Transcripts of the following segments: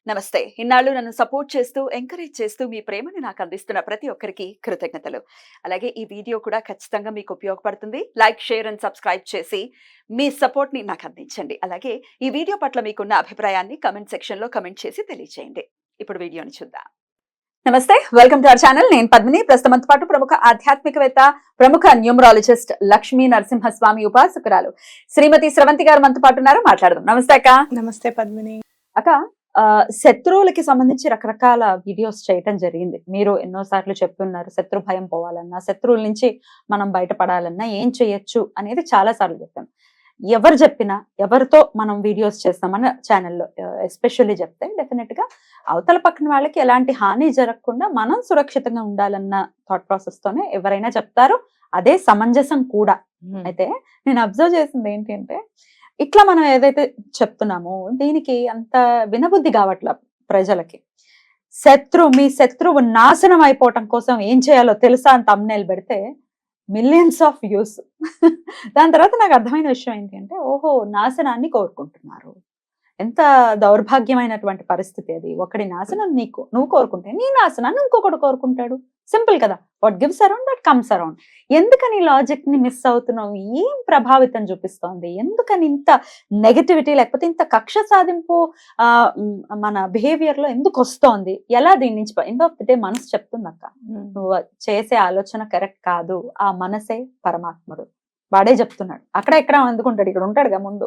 నమస్తే. ఇన్నాళ్ళు నన్ను సపోర్ట్ చేస్తూ, ఎంకరేజ్ చేస్తూ మీ ప్రేమని నాకు అందిస్తున్న ప్రతి ఒక్కరికి కృతజ్ఞతలు. అలాగే ఈ వీడియో కూడా ఖచ్చితంగా మీకు ఉపయోగపడుతుంది. లైక్, షేర్ అండ్ సబ్స్క్రైబ్ చేసి మీ సపోర్ట్‌ని నాకు అందించండి. అలాగే ఈ వీడియో పట్ల మీకున్న అభిప్రాయాన్ని కామెంట్ సెక్షన్‌లో కామెంట్ చేసి తెలియజేయండి. ఇప్పుడు వీడియోని చూద్దాం. నమస్తే. Welcome to our channel. నేను పద్మిని. ప్రస్తుతంతో పాటు ప్రముఖ ఆధ్యాత్మికవేత్త, ప్రముఖ న్యూమరాలజిస్ట్ లక్ష్మీ నరసింహస్వామి ఉపాసకురాలు శ్రీమతి స్రవంతి గారు మనతో పాటు ఉన్నారు. మాట్లాడదాం. నమస్తే అక్క. నమస్తే పద్మిని. అక్క, శత్రువులకి సంబంధించి రకరకాల వీడియోస్ చేయటం జరిగింది. మీరు ఎన్నోసార్లు చెప్తున్నారు, శత్రు భయం పోవాలన్నా, శత్రువుల నుంచి మనం బయటపడాలన్నా ఏం చేయొచ్చు అనేది చాలా సార్లు చెప్పాం. ఎవరు చెప్పినా, ఎవరితో మనం వీడియోస్ చేస్తామన్న ఛానల్లో ఎస్పెషల్లీ చెప్తే డెఫినెట్ గా అవతల పక్కన వాళ్ళకి ఎలాంటి హాని జరగకుండా మనం సురక్షితంగా ఉండాలన్న థాట్ ప్రాసెస్ తోనే ఎవరైనా చెప్తారు. అదే సమంజసం కూడా. అయితే నేను అబ్జర్వ్ చేసింది ఏంటి అంటే, ఇట్లా మనం ఏదైతే చెప్తున్నామో దీనికి అంత వినబుద్ధి కావట్ల ప్రజలకి. మీ శత్రువు నాశనం అయిపోవటం కోసం ఏం చేయాలో తెలుసా అని thumbnail పెడితే మిలియన్స్ ఆఫ్ వ్యూస్. దాని తర్వాత నాకు అర్థమైన విషయం ఏంటి అంటే, ఓహో, నాశనాన్ని కోరుకుంటున్నారు. ఎంత దౌర్భాగ్యమైనటువంటి పరిస్థితి అది. ఒకడి నాశనం నువ్వు కోరుకుంటే నీ నాశనాన్ని ఇంకొకడు కోరుకుంటాడు. సింపుల్ కదా. What gives around that comes around. ఎందుకని లాజిక్ ని మిస్ అవుతున్నావు? ఏం ప్రభావితం చూపిస్తోంది? ఎందుకని ఇంత నెగటివిటీ, లేకపోతే ఇంత కక్ష సాధింపు మన బిహేవియర్ లో ఎందుకు వస్తోంది? ఎలా దీని నుంచి ఎండ్ ఆఫ్ ది డే మనసు చెప్తుంది అక్క, నువ్వు చేసే ఆలోచన కరెక్ట్ కాదు, ఆ మనసే పరమాత్ముడు. వాడే చెప్తున్నాడు. అక్కడ ఎక్కడ అందుకుంటాడు, ఇక్కడ ఉంటాడుగా ముందు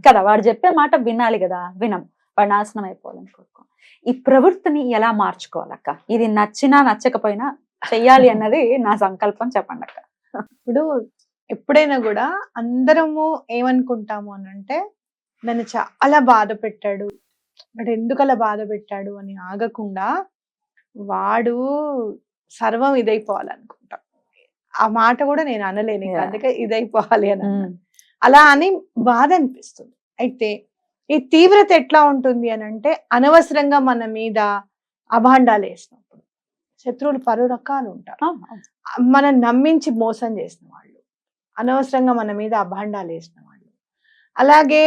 కదా. వాడు చెప్పే మాట వినాలి కదా. వినం. వాడు నాశనం అయిపోవాలని కోరుకో. ఈ ప్రవృత్తిని ఎలా మార్చుకోవాలక్క? ఇది నచ్చినా నచ్చకపోయినా చెయ్యాలి అన్నది నా సంకల్పం. చెప్పండి అక్క. ఇప్పుడు ఎప్పుడైనా కూడా అందరము ఏమనుకుంటాము అని అంటే, నన్ను చాలా బాధ పెట్టాడు, వాడు ఎందుకు అలా బాధ పెట్టాడు అని ఆగకుండా వాడు సర్వం ఇదైపోవాలనుకుంటాం. ఆ మాట కూడా నేను అనలేను, అందుకే ఇదైపోవాలి అని. అలా అని బాధ అనిపిస్తుంది. అయితే ఈ తీవ్రత ఎట్లా ఉంటుంది అని అంటే, అనవసరంగా మన మీద అభాండాలు వేసినప్పుడు. శత్రువులు పలు రకాలు ఉంటారు. మనం నమ్మించి మోసం చేసిన వాళ్ళు, అనవసరంగా మన మీద అభాండాలు వేసిన వాళ్ళు, అలాగే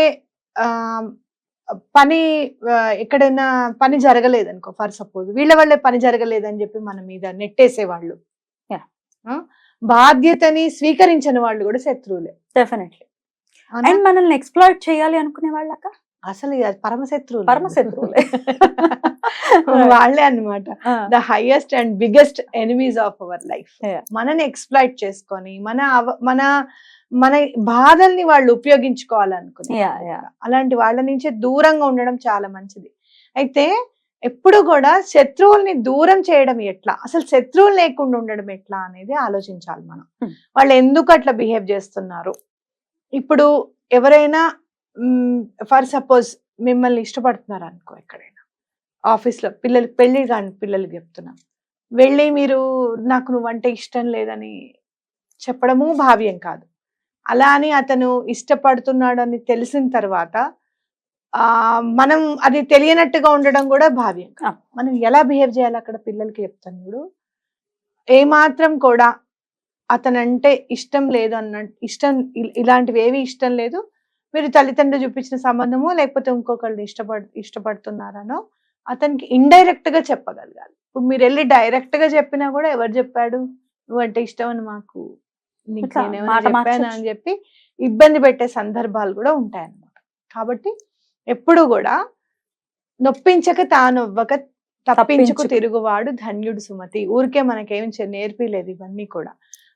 ఎక్కడైనా పని జరగలేదు అనుకో, ఫర్ సపోజ్ వీళ్ళ వల్లే పని జరగలేదని చెప్పి మన మీద నెట్టేసేవాళ్ళు, బాధ్యతని స్వీకరించిన వాళ్ళు కూడా శత్రువులే. డెఫినెట్లీ. అండ్ మనల్ని ఎక్స్‌ప్లాయిట్ చేయాలి అనుకునే వాళ్ళక అసలు పరమశత్రువులు. పరమశత్రువులే వాళ్ళే అన్నమాట. The highest and biggest enemies of our life. మనని ఎక్స్‌ప్లాయిట్ చేసుకొని మన మన బాధల్ని వాళ్ళు ఉపయోగించుకోవాలనుకునే అలాంటి వాళ్ళ నుంచి దూరంగా ఉండడం చాలా మంచిది. అయితే ఎప్పుడు కూడా శత్రువుల్ని దూరం చేయడం ఎట్లా, అసలు శత్రువులు లేకుండా ఉండడం ఎట్లా అనేది ఆలోచించాలి మనం. వాళ్ళు ఎందుకు అట్లా బిహేవ్ చేస్తున్నారు? ఇప్పుడు ఎవరైనా ఫర్ సపోజ్ మిమ్మల్ని ఇష్టపడుతున్నారు అనుకో, ఎక్కడైనా ఆఫీస్లో పెళ్లి కాని పిల్లలకి చెప్తున్నాం, వెళ్ళి మీరు నాకు నువ్వంటే ఇష్టం లేదని చెప్పడము భావ్యం కాదు. అలా అని అతను ఇష్టపడుతున్నాడు అని తెలిసిన తర్వాత మనం అది తెలియనట్టుగా ఉండడం కూడా భావ్యం. మనం ఎలా బిహేవ్ చేయాలి అక్కడ పిల్లలకి చెప్తాను. ఇప్పుడు ఏమాత్రం కూడా అతనంటే ఇష్టం లేదు ఇలాంటివి ఏవి ఇష్టం లేదు, మీరు తల్లిదండ్రులు చూపించిన సంబంధము లేకపోతే ఇంకొకళ్ళు ఇష్టపడుతున్నారనో అతనికి ఇండైరెక్ట్ గా చెప్పగలగాలి. ఇప్పుడు మీరు వెళ్ళి డైరెక్ట్ గా చెప్పినా కూడా, ఎవరు చెప్పాడు నువ్వంటే ఇష్టం అని మాకు, నీకు నేనేమైనా చెప్పాను అని చెప్పి ఇబ్బంది పెట్టే సందర్భాలు కూడా ఉంటాయన్నమాట. కాబట్టి ఎప్పుడు కూడా నొప్పించక తానొవ్వక తప్పించుకు తిరుగువాడు ధన్యుడు సుమతి. ఊరికే మనకేం నేర్పిలేదు ఇవన్నీ కూడా.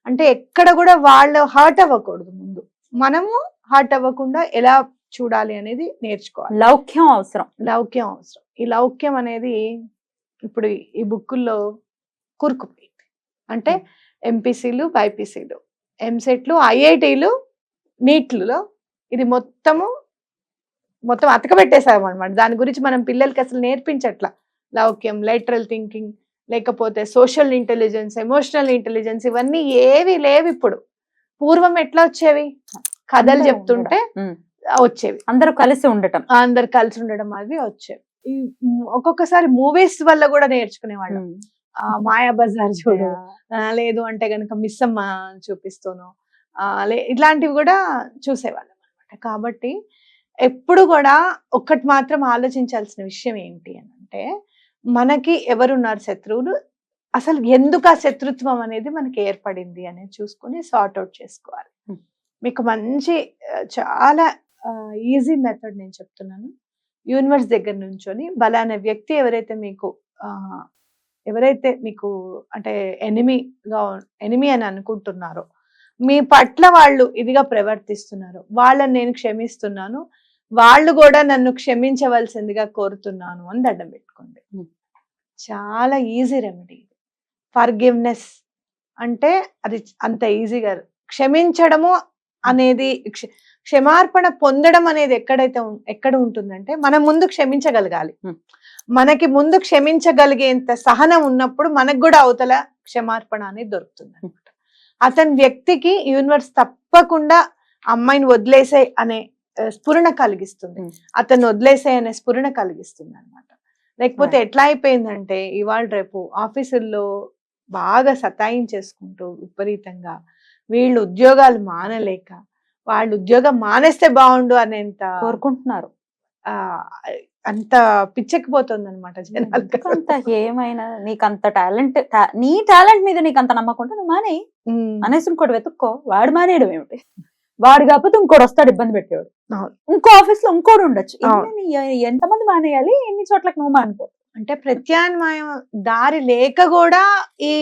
అంటే ఎక్కడ కూడా వాళ్ళు హర్ట్ అవ్వకూడదు, ముందు మనము హర్ట్ అవ్వకుండా ఎలా చూడాలి అనేది నేర్చుకోవాలి. లౌక్యం అవసరం. ఈ లౌక్యం అనేది ఇప్పుడు ఈ బుక్కుల్లో కూరుకుపోయింది. అంటే ఎంపీసీలు, బైపీసీలు, ఎంసెట్లు, ఐఐటీలు, నీట్లలో ఇది మొత్తం అతకబెట్టేసాం అనమాట. దాని గురించి మనం పిల్లలకి అసలు నేర్పించట్లా. లౌక్యం, లేటరల్ థింకింగ్, లేకపోతే సోషల్ ఇంటెలిజెన్స్, ఎమోషనల్ ఇంటెలిజెన్స్, ఇవన్నీ ఏవి లేవు ఇప్పుడు. పూర్వం ఎట్లా వచ్చేవి? కథలు చెప్తుంటే వచ్చేవి, అందరూ కలిసి ఉండటం అవి వచ్చేవి. ఒక్కొక్కసారి మూవీస్ వల్ల కూడా నేర్చుకునేవాళ్ళం. మాయా బజార్ చూడు, లేదు అంటే గనక మిస్సమ్మ చూపిస్తూను, ఇట్లాంటివి కూడా చూసేవాళ్ళం అనమాట. కాబట్టి ఎప్పుడు కూడా ఒక్కటి మాత్రం ఆలోచించాల్సిన విషయం ఏంటి అని అంటే, మనకి ఎవరున్నారు శత్రువులు, అసలు ఎందుకు ఆ శత్రుత్వం అనేది మనకి ఏర్పడింది అనేది చూసుకొని సార్ట్ అవుట్ చేసుకోవాలి. మీకు మంచి చాలా ఈజీ మెథడ్ నేను చెప్తున్నాను. యూనివర్స్ దగ్గర నుంచొని బలానా వ్యక్తి ఎవరైతే మీకు అంటే ఎనిమి అని అనుకుంటున్నారో, మీ పట్ల వాళ్ళు ఇదిగా ప్రవర్తిస్తున్నారు, వాళ్ళని నేను క్షమిస్తున్నాను, వాళ్ళు కూడా నన్ను క్షమించవలసిందిగా కోరుతున్నాను అని దండం పెట్టుకోండి. చాలా ఈజీ రెమెడీ. ఫర్గివ్నెస్ అంటే అది అంత ఈజీగా, క్షమించడము అనేది క్షమార్పణ పొందడం అనేది ఎక్కడ ఉంటుందంటే మనం ముందు క్షమించగలగాలి. మనకి ముందు క్షమించగలిగేంత సహనం ఉన్నప్పుడు మనకు కూడా అవతల క్షమార్పణ అనేది దొరుకుతుంది అనమాట. అతని వ్యక్తికి యూనివర్స్ తప్పకుండా అమ్మాయిని వదిలేసే అనే స్ఫురణ కలిగిస్తుంది, అతన్ని వదిలేసే అనే స్ఫురణ కలిగిస్తుంది అనమాట. లేకపోతే ఎట్లా అయిపోయిందంటే ఇవాళ రేపు ఆఫీసుల్లో బాగా సతాయించేసుకుంటూ విపరీతంగా వీళ్ళు ఉద్యోగాలు మానలేక, వాళ్ళు ఉద్యోగం మానేస్తే బాగుండు అనేంత కోరుకుంటున్నారు. అంత పిచ్చెక్కిపోతుంది అనమాట జనాలకి. అంత ఏమైనా నీకు అంత టాలెంట్, నీ టాలెంట్ మీద నీకు అంత నమ్మకం ఉంటే నువ్వు మానే అనేసి ఇంకోటి వెతుక్కో. వాడు మానేయడం ఏమిటి? వాడు కాకపోతే ఇంకోటి వస్తాడు ఇబ్బంది పెట్టేవాడు. ఇంకో ఆఫీస్ లో ఇంకోటి ఉండొచ్చు. ఎంతమంది మానేయాలి? ఎన్ని చోట్లకి నువ్వు మానుకో. అంటే ప్రత్యామ్నాయం దారి లేక కూడా ఈ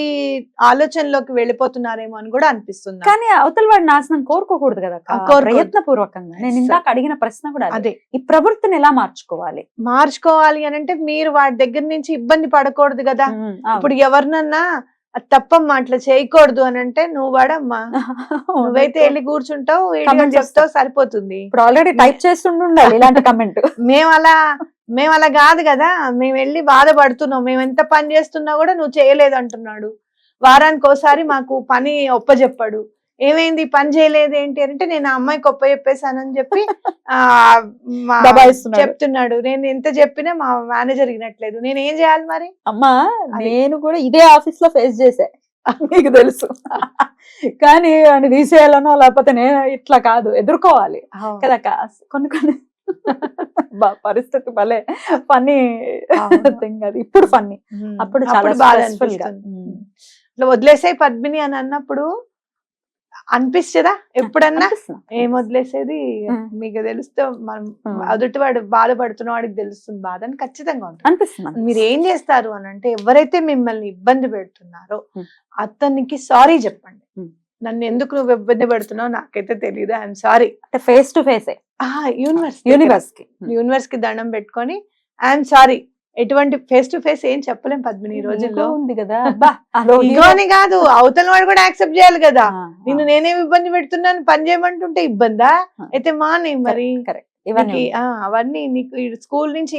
ఆలోచనలోకి వెళ్ళిపోతున్నారేమో అని కూడా అనిపిస్తుంది. కానీ అవతల వాడి నాశనం కోరుకోకూడదు కదా, ప్రయత్నపూర్వకంగా. నేను ఇందాక అడిగిన ప్రశ్న కూడా అదే, ఈ ప్రవృత్తిని ఎలా మార్చుకోవాలి అని అంటే మీరు వాడి దగ్గర నుంచి ఇబ్బంది పడకూడదు కదా. ఇప్పుడు ఎవరినన్నా తప్పమ్మా అట్లా చేయకూడదు అని అంటే నువ్వు వాడమ్మా, నువ్వైతే వెళ్ళి కూర్చుంటావు, చెప్తావు, సరిపోతుంది. ఇప్పుడు ఆల్రెడీ టైప్ చేస్తుండాలి ఇలాంటి కమెంట్. మేము అలా కాదు కదా, మేము వెళ్ళి బాధపడుతున్నాం, మేము ఎంత పని చేస్తున్నా కూడా నువ్వు చేయలేదు అంటున్నాడు. వారానికి ఒకసారి మాకు పని ఒప్పజెప్పాడు, ఏమైంది పని చేయలేదు ఏంటి అంటే నేను ఆ అమ్మాయికి ఒప్పజెప్పేశానని చెప్పి చెప్తున్నాడు. నేను ఎంత చెప్పినా మా మేనేజర్ వినట్లేదు, నేను ఏం చేయాలి మరి? అమ్మా నేను కూడా ఇదే ఆఫీస్ లో ఫేస్ చేశా, నీకు తెలుసు. కానీ అని తీసేయాలనో లేకపోతే నేను ఇట్లా కాదు, ఎదుర్కోవాలి కదా. కొన్ని పరిస్థితి భలే ఫన్నీ థింగ్ అది. ఇప్పుడు ఫన్నీ, అప్పుడు చాలా స్ట్రెస్ఫుల్ గా. ఇట్లా వదిలేసే పద్మిని అని అన్నప్పుడు అనిపిస్తుందా ఎప్పుడన్నా? ఏం వదిలేసేది మీకు తెలుస్తే మనం అదుటివాడు బాధపడుతున్న వాడికి తెలుస్తుంది బాధ అని ఖచ్చితంగా ఉంటుంది అనిపిస్తుంది. మీరు ఏం చేస్తారు అని అంటే, ఎవరైతే మిమ్మల్ని ఇబ్బంది పెడుతున్నారో అతనికి సారీ చెప్పండి. నన్ను ఎందుకు నువ్వు ఇబ్బంది పెడుతున్నావు నాకైతే తెలియదు, ఐఎమ్ సారీ. అంటే ఫేస్ టు ఫేస్ యూనివర్స్ కి దండం పెట్టుకొని ఐఎమ్ సారీ. ఎటువంటి ఫేస్ టు ఫేస్ ఏం చెప్పలేం పద్మిని ఈ రోజుల్లో ఉంది కదా. ఇగోని కాదు, అవతల వాడు కూడా యాక్సెప్ట్ చేయాలి కదా. నేను నేనేమి ఇబ్బంది పెడుతున్నాను, పని చేయమంటుంటే ఇబ్బందా? అయితే మానే మరి. అవన్నీ నీకు స్కూల్ నుంచి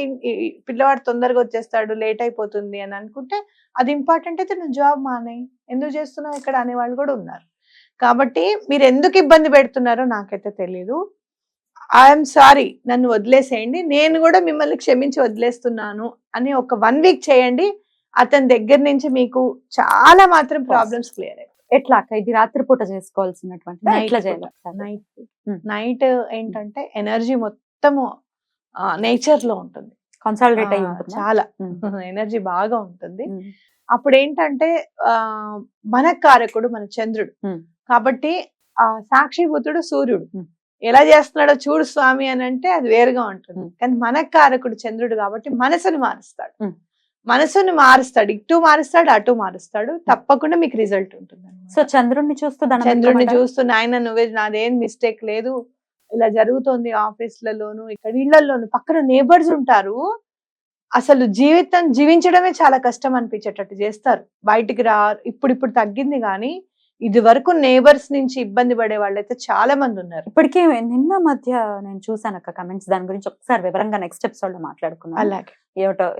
పిల్లవాడు తొందరగా వచ్చేస్తాడు, లేట్ అయిపోతుంది అని అనుకుంటే అది ఇంపార్టెంట్ అయితే నువ్వు జాబ్ మానే, ఎందుకు చేస్తున్నావు ఇక్కడ అనేవాళ్ళు కూడా ఉన్నారు. కాబట్టి మీరు ఎందుకు ఇబ్బంది పెడుతున్నారో నాకైతే తెలీదు. ఐఎమ్ సారీ, నన్ను వదిలేసేయండి, నేను కూడా మిమ్మల్ని క్షమించి వదిలేస్తున్నాను అని ఒక 1 వీక్ చేయండి. అతని దగ్గర నుంచి మీకు చాలా మాత్రం ప్రాబ్లమ్స్ క్లియర్ అయ్యాయి. ఎట్లా ఇది రాత్రిపూట చేసుకోవాల్సినటువంటి నైట్ ఏంటంటే ఎనర్జీ మొత్తము నేచర్ లో ఉంటుంది, కన్సాలిడేట్ అయి ఉంటుంది, చాలా ఎనర్జీ బాగా ఉంటుంది. అప్పుడు ఏంటంటే మనకారకుడు మన చంద్రుడు కాబట్టి ఆ సాక్షిభూతుడు సూర్యుడు. ఎలా చేస్తున్నాడో చూడు స్వామి అని అంటే అది వేరుగా ఉంటుంది. కానీ మనకారకుడు చంద్రుడు కాబట్టి మనసుని మారుస్తాడు, ఇటు మారుస్తాడు, అటు మారుస్తాడు. తప్పకుండా మీకు రిజల్ట్ ఉంటుంది. సో చంద్రుడిని చూస్తూ నాయన నువ్వే, నాదేం మిస్టేక్ లేదు, ఇలా జరుగుతోంది ఆఫీసులలోను, ఇక్కడ ఇళ్లలోను, పక్కన నేబర్స్ ఉంటారు, అసలు జీవించడమే చాలా కష్టం అనిపించేటట్టు చేస్తారు, బయటికి రారు. ఇప్పుడు తగ్గింది కానీ ఇది వరకు నేబర్స్ నుంచి ఇబ్బంది పడే వాళ్ళైతే చాలా మంది ఉన్నారు. ఇప్పటికే నిన్న మధ్య నేను చూసాను అక్క కమెంట్స్, దాని గురించి ఒకసారి వివరంగా నెక్స్ట్ ఎపిసోడ్ లో మాట్లాడుకున్నాం. అలాగే ఏమిటో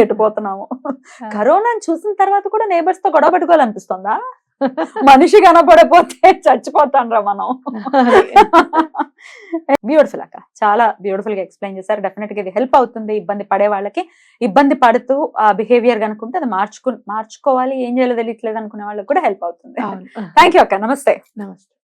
ఎటు పోతున్నాము. కరోనాని చూసిన తర్వాత కూడా నేబర్స్ తో గొడవ పెట్టుకోవాలనిపిస్తుందా? మనిషి కనపడపోతే చచ్చిపోతాండ్రా మనం. బ్యూటిఫుల్ అక్క, చాలా బ్యూటిఫుల్ గా ఎక్స్ప్లెయిన్ చేశారు. డెఫినెట్ గా ఇది హెల్ప్ అవుతుంది ఇబ్బంది పడే వాళ్ళకి. ఇబ్బంది పడుతూ ఆ బిహేవియర్ కనుకుంటే అది మార్చుకోవాలి, ఏం చేయాలో తెలియట్లేదు అనుకునే వాళ్ళకి కూడా హెల్ప్ అవుతుంది. థ్యాంక్ యూ అక్క. నమస్తే.